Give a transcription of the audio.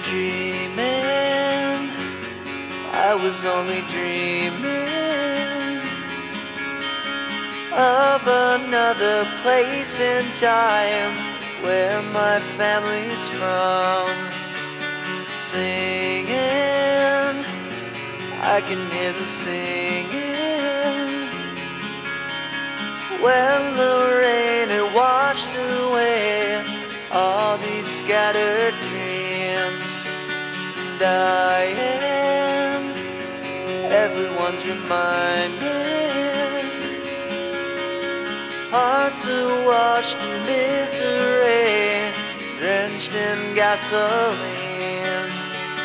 dreaming, I was only dreaming of another place and time where my family's from. Singing, I can hear them singing when the rain had washed away all these scattered dreams. And I am everyone's reminded, hearts are washed in misery, drenched in gasoline.